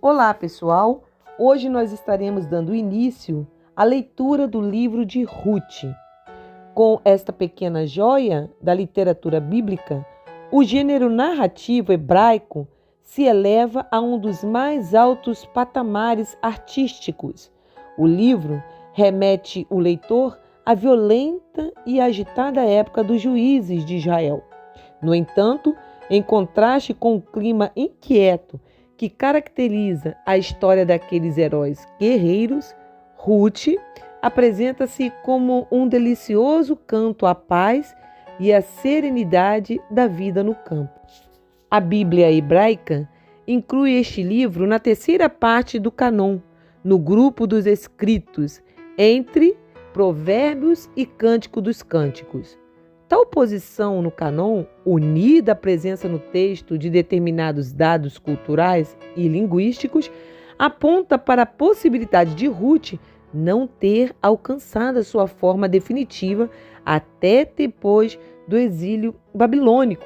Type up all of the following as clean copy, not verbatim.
Olá, pessoal! Hoje nós estaremos dando início à leitura do livro de Ruth. Com esta pequena joia da literatura bíblica, o gênero narrativo hebraico se eleva a um dos mais altos patamares artísticos. O livro remete o leitor à violenta e agitada época dos juízes de Israel. No entanto, em contraste com o clima inquieto que caracteriza a história daqueles heróis guerreiros, Ruth apresenta-se como um delicioso canto à paz e à serenidade da vida no campo. A Bíblia hebraica inclui este livro na terceira parte do Cânon, no grupo dos escritos, entre Provérbios e Cântico dos Cânticos. Tal posição no Cânon, unida à presença no texto de determinados dados culturais e linguísticos, aponta para a possibilidade de Ruth não ter alcançado a sua forma definitiva até depois do exílio babilônico,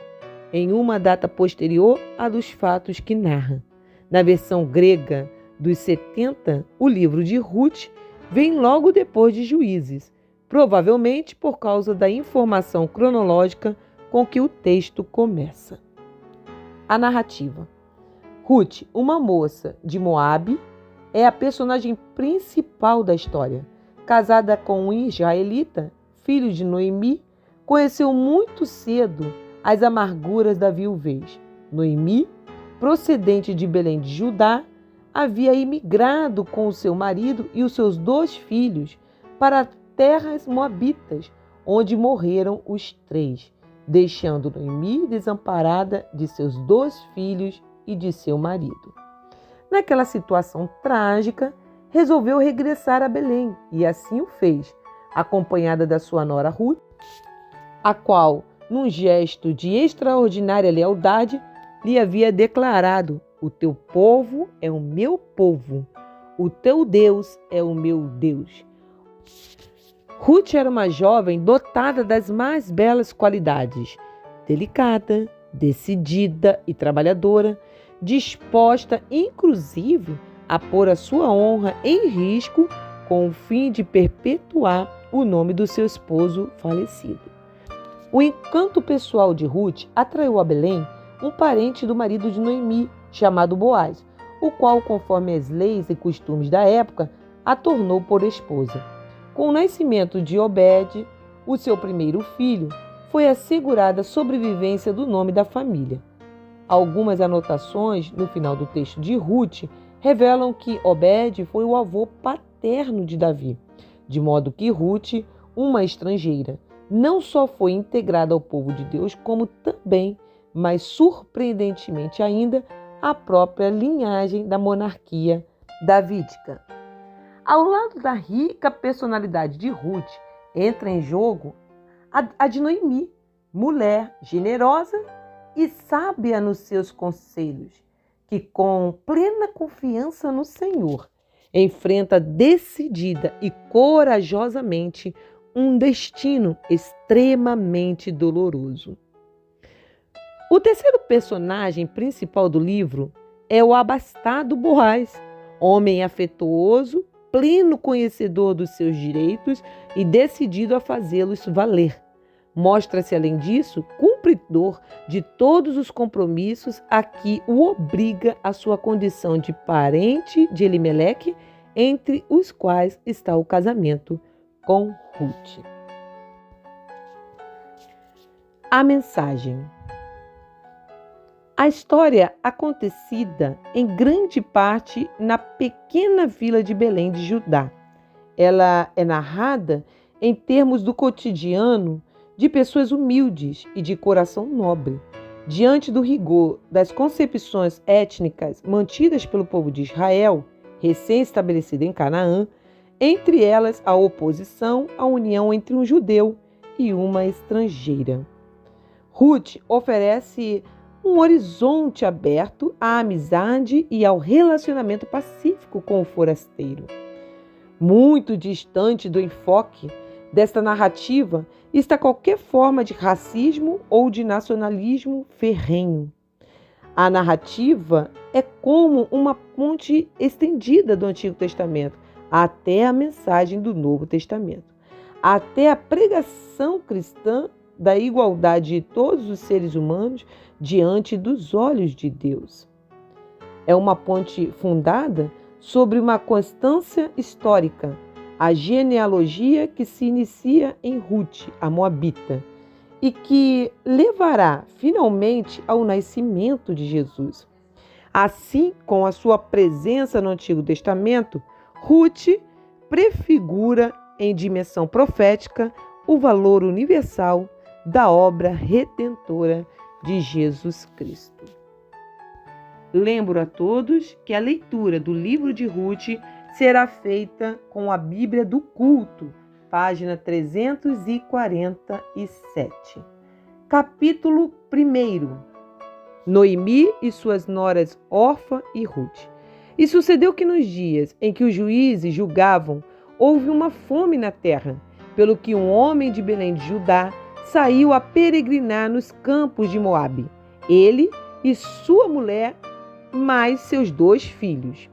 em uma data posterior à dos fatos que narra. Na versão grega dos 70, o livro de Ruth vem logo depois de Juízes, provavelmente por causa da informação cronológica com que o texto começa. A narrativa. Ruth, uma moça de Moabe, é a personagem principal da história. Casada com um israelita, filho de Noemi, conheceu muito cedo as amarguras da viuvez. Noemi, procedente de Belém de Judá, havia imigrado com o seu marido e os seus 2 filhos para terras moabitas, onde morreram os 3, deixando Noemi desamparada de seus 2 filhos e de seu marido. Naquela situação trágica, resolveu regressar a Belém e assim o fez, acompanhada da sua nora Ruth, a qual, num gesto de extraordinária lealdade, lhe havia declarado: "O teu povo é o meu povo, o teu Deus é o meu Deus." Ruth era uma jovem dotada das mais belas qualidades, delicada, decidida e trabalhadora, disposta inclusive a pôr a sua honra em risco com o fim de perpetuar o nome do seu esposo falecido. O encanto pessoal de Ruth atraiu a Belém um parente do marido de Noemi, chamado Boaz, o qual, conforme as leis e costumes da época, a tornou por esposa. Com o nascimento de Obed, o seu primeiro filho, foi assegurada a sobrevivência do nome da família. Algumas anotações no final do texto de Ruth revelam que Obed foi o avô paterno de Davi, de modo que Ruth, uma estrangeira, não só foi integrada ao povo de Deus, como também, mas surpreendentemente ainda, à própria linhagem da monarquia davídica. Ao lado da rica personalidade de Ruth, entra em jogo a de Noemi, mulher generosa e sábia nos seus conselhos, que com plena confiança no Senhor, enfrenta decidida e corajosamente um destino extremamente doloroso. O terceiro personagem principal do livro é o abastado Boaz, homem afetuoso, pleno conhecedor dos seus direitos e decidido a fazê-los valer. Mostra-se, além disso, cumpridor de todos os compromissos a que o obriga a sua condição de parente de Elimeleque, entre os quais está o casamento com Ruth. A mensagem. A história acontecida em grande parte na pequena vila de Belém de Judá. Ela é narrada em termos do cotidiano de pessoas humildes e de coração nobre. Diante do rigor das concepções étnicas mantidas pelo povo de Israel, recém-estabelecido em Canaã, entre elas a oposição à união entre um judeu e uma estrangeira. Ruth oferece um horizonte aberto à amizade e ao relacionamento pacífico com o forasteiro. Muito distante do enfoque desta narrativa está qualquer forma de racismo ou de nacionalismo ferrenho. A narrativa é como uma ponte estendida do Antigo Testamento até a mensagem do Novo Testamento, até a pregação cristã da igualdade de todos os seres humanos diante dos olhos de Deus. É uma ponte fundada sobre uma constância histórica, a genealogia que se inicia em Ruth, a Moabita, e que levará finalmente ao nascimento de Jesus. Assim, com a sua presença no Antigo Testamento, Ruth prefigura em dimensão profética o valor universal da obra redentora de Jesus Cristo. Lembro a todos que a leitura do livro de Ruth será feita com a Bíblia do Culto, página 347. Capítulo 1. Noemi e suas noras Orfa e Ruth. E sucedeu que nos dias em que os juízes julgavam, houve uma fome na terra, pelo que um homem de Belém de Judá saiu a peregrinar nos campos de Moabe, ele e sua mulher, mais seus 2 filhos.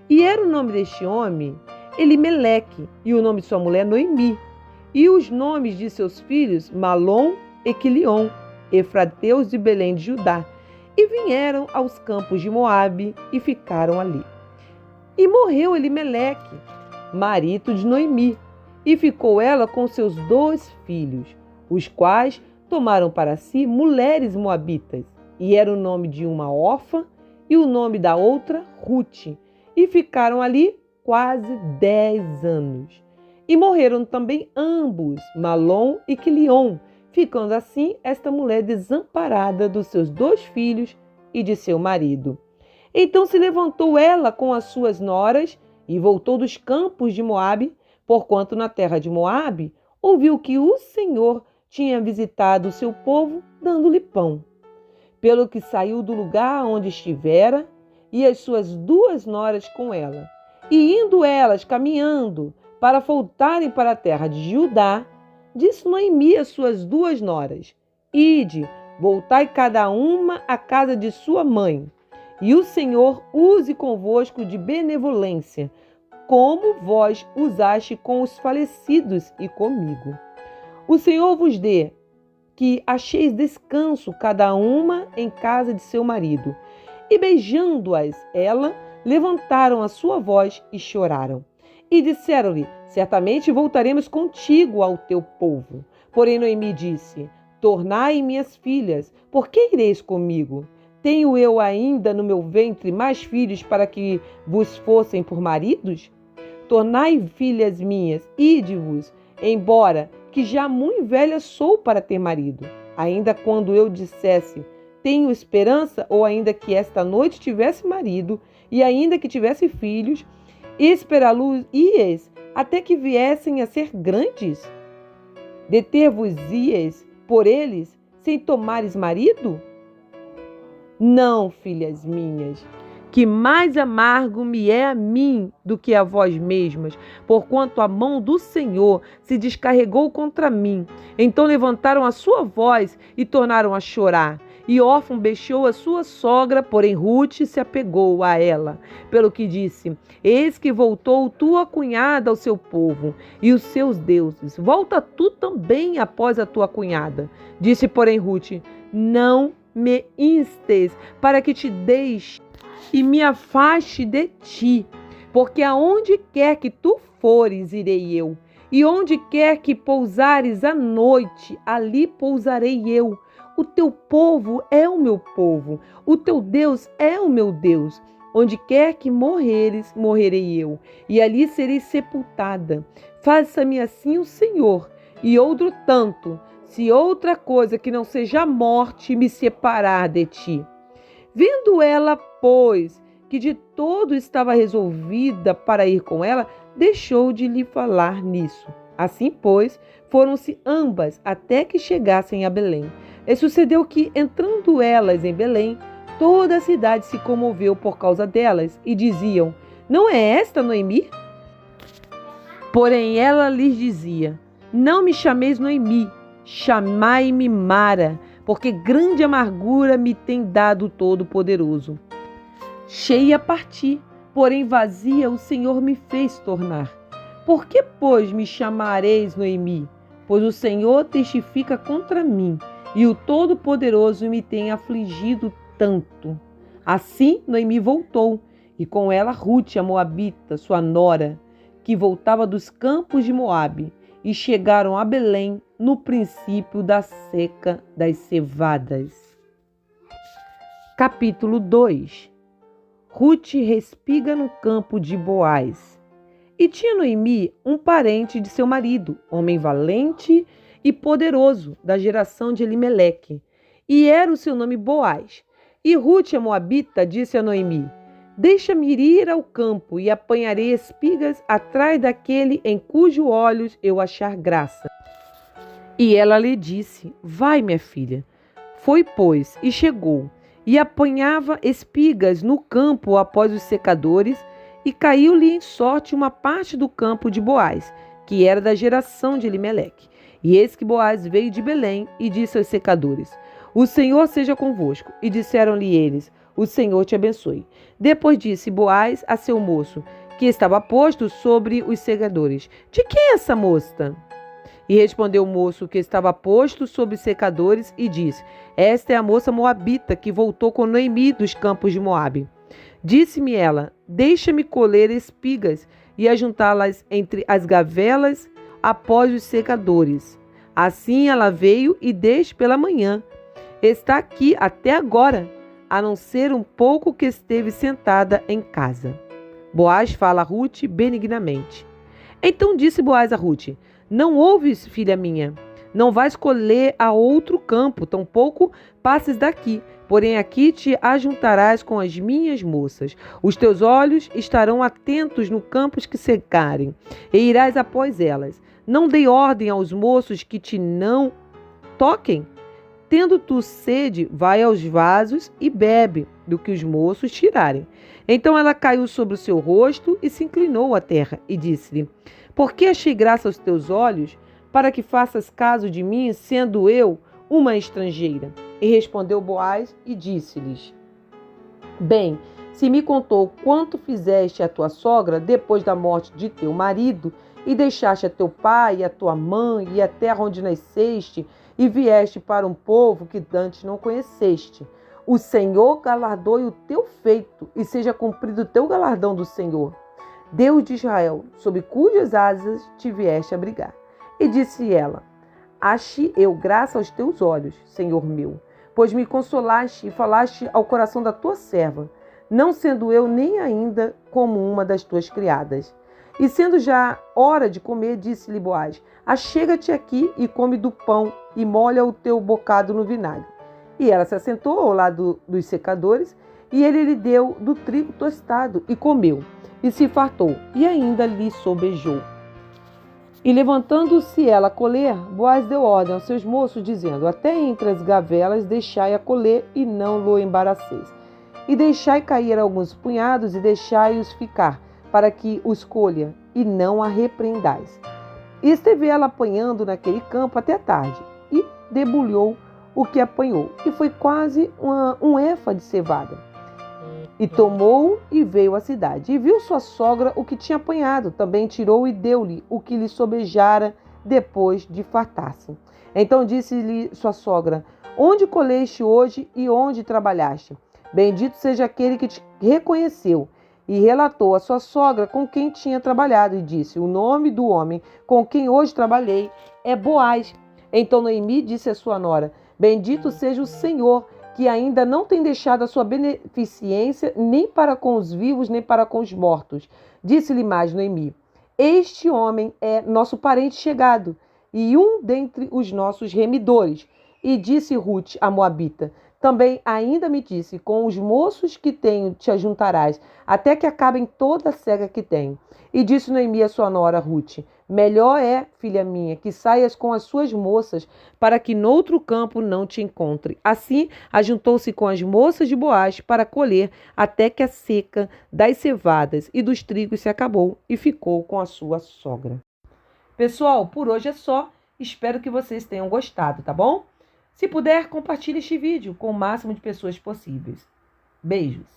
E era o nome deste homem Elimeleque, e o nome de sua mulher Noemi, e os nomes de seus filhos Malom e Quilion, efrateus de Belém de Judá, e vieram aos campos de Moabe e ficaram ali. E morreu Elimeleque, marido de Noemi, e ficou ela com seus 2 filhos, os quais tomaram para si mulheres moabitas, e era o nome de uma Orfa e o nome da outra Ruth, e ficaram ali quase 10 anos. E morreram também ambos, Malom e Quilion, ficando assim esta mulher desamparada dos seus 2 filhos e de seu marido. Então se levantou ela com as suas noras e voltou dos campos de Moabe, porquanto na terra de Moabe ouviu que o Senhor tinha visitado o seu povo, dando-lhe pão. Pelo que saiu do lugar onde estivera, e as suas 2 noras com ela. E indo elas caminhando para voltarem para a terra de Judá, disse Noemi às suas 2 noras: Ide, voltai cada uma à casa de sua mãe, e o Senhor use convosco de benevolência, como vós usaste com os falecidos e comigo. O Senhor vos dê que acheis descanso cada uma em casa de seu marido. E beijando-as ela, levantaram a sua voz e choraram. E disseram-lhe: certamente voltaremos contigo ao teu povo. Porém Noemi disse: tornai minhas filhas, por que ireis comigo? Tenho eu ainda no meu ventre mais filhos para que vos fossem por maridos? Tornai filhas minhas, ide-vos, embora que já muito velha sou para ter marido. Ainda quando eu dissesse: tenho esperança, ou ainda que esta noite tivesse marido, e ainda que tivesse filhos, esperá-los-ias até que viessem a ser grandes? Deter-vos-ias por eles, sem tomares marido? Não, filhas minhas, que mais amargo me é a mim do que a vós mesmas, porquanto a mão do Senhor se descarregou contra mim. Então levantaram a sua voz e tornaram a chorar. E Orfa beijou a sua sogra, porém Ruth se apegou a ela, pelo que disse: eis que voltou tua cunhada ao seu povo e os seus deuses. Volta tu também após a tua cunhada. Disse, porém, Ruth: não me instes para que te deixe e me afaste de ti, porque aonde quer que tu fores, irei eu, e onde quer que pousares à noite, ali pousarei eu. O teu povo é o meu povo, o teu Deus é o meu Deus. Onde quer que morreres, morrerei eu, e ali serei sepultada. Faça-me assim o Senhor, e outro tanto, se outra coisa que não seja a morte me separar de ti. Vendo ela, pois, que de todo estava resolvida para ir com ela, deixou de lhe falar nisso. Assim, pois, foram-se ambas até que chegassem a Belém. E sucedeu que, entrando elas em Belém, toda a cidade se comoveu por causa delas, e diziam: não é esta Noemi? Porém ela lhes dizia: não me chameis Noemi, chamai-me Mara, porque grande amargura me tem dado o Todo-Poderoso. Cheia parti, porém vazia o Senhor me fez tornar. Por que, pois, me chamareis Noemi? Pois o Senhor testifica contra mim, e o Todo-Poderoso me tem afligido tanto. Assim Noemi voltou, e com ela Rute, a moabita, sua nora, que voltava dos campos de Moabe, e chegaram a Belém no princípio da seca das cevadas. Capítulo 2. Rute respiga no campo de Boaz. E tinha Noemi um parente de seu marido, homem valente e poderoso, da geração de Elimeleque, e era o seu nome Boaz. E Rute, a moabita, disse a Noemi: Deixa-me ir ao campo e apanharei espigas atrás daquele em cujos olhos eu achar graça. E ela lhe disse: Vai, minha filha. Foi, pois, e chegou, e apanhava espigas no campo após os secadores, e caiu-lhe em sorte uma parte do campo de Boaz, que era da geração de Elimeleque. E eis que Boaz veio de Belém e disse aos secadores: O Senhor seja convosco. E disseram-lhe eles: O Senhor te abençoe. Depois disse Boaz a seu moço, que estava posto sobre os secadores: De quem é essa moça? E respondeu o moço que estava posto sobre os secadores e disse: Esta é a moça moabita que voltou com Noemi dos campos de Moabe. Disse-me ela: Deixa-me colher espigas e ajuntá-las entre as gavelas após os secadores. Assim ela veio e desde pela manhã está aqui até agora, a não ser um pouco que esteve sentada em casa. Boaz fala a Rute benignamente. Então disse Boaz a Rute: Não ouves, filha minha? Não vais colher a outro campo, tampouco passes daqui. Porém aqui te ajuntarás com as minhas moças. Os teus olhos estarão atentos no campos que secarem, e irás após elas. Não dei ordem aos moços que te não toquem. Tendo tu sede, vai aos vasos e bebe do que os moços tirarem. Então ela caiu sobre o seu rosto e se inclinou à terra e disse-lhe: Por que achei graça aos teus olhos, para que faças caso de mim, sendo eu uma estrangeira? E respondeu Boaz e disse-lhes: Bem, se me contou quanto fizeste à tua sogra depois da morte de teu marido, e deixaste a teu pai e a tua mãe e a terra onde nasceste, e vieste para um povo que dantes não conheceste. O Senhor galardoe o teu feito, e seja cumprido o teu galardão do Senhor, Deus de Israel, sob cujas asas te vieste abrigar. E disse ela: Achei eu graça aos teus olhos, Senhor meu, pois me consolaste e falaste ao coração da tua serva, não sendo eu nem ainda como uma das tuas criadas. E sendo já hora de comer, disse-lhe Boaz: Achega-te aqui e come do pão e molha o teu bocado no vinagre. E ela se assentou ao lado dos secadores, e ele lhe deu do trigo tostado e comeu, e se fartou, e ainda lhe sobejou. E levantando-se ela a colher, Boaz deu ordem aos seus moços, dizendo: Até entre as gavelas deixai a colher, e não lo embaraceis. E deixai cair alguns punhados, e deixai-os ficar, para que os colha, e não a repreendais. E esteve ela apanhando naquele campo até tarde, e debulhou o que apanhou, e foi quase um éfa de cevada. E tomou e veio à cidade. E viu sua sogra o que tinha apanhado. Também tirou e deu-lhe o que lhe sobejara depois de fartar-se. Então disse-lhe sua sogra: Onde colheste hoje e onde trabalhaste? Bendito seja aquele que te reconheceu. E relatou a sua sogra com quem tinha trabalhado. E disse: O nome do homem com quem hoje trabalhei é Boaz. Então Noemi disse à sua nora: Bendito seja o Senhor, que ainda não tem deixado a sua beneficência nem para com os vivos, nem para com os mortos. Disse-lhe mais Noemi: Este homem é nosso parente chegado, e um dentre os nossos remidores. E disse Rute, a moabita: Também ainda me disse: Com os moços que tenho te ajuntarás, até que acabem toda a cega que tenho. E disse Noemi a sua nora Rute: Melhor é, filha minha, que saias com as suas moças, para que noutro campo não te encontre. Assim, ajuntou-se com as moças de Boaz para colher, até que a seca das cevadas e dos trigos se acabou, e ficou com a sua sogra. Pessoal, por hoje é só. Espero que vocês tenham gostado, tá bom? Se puder, compartilhe este vídeo com o máximo de pessoas possíveis. Beijos!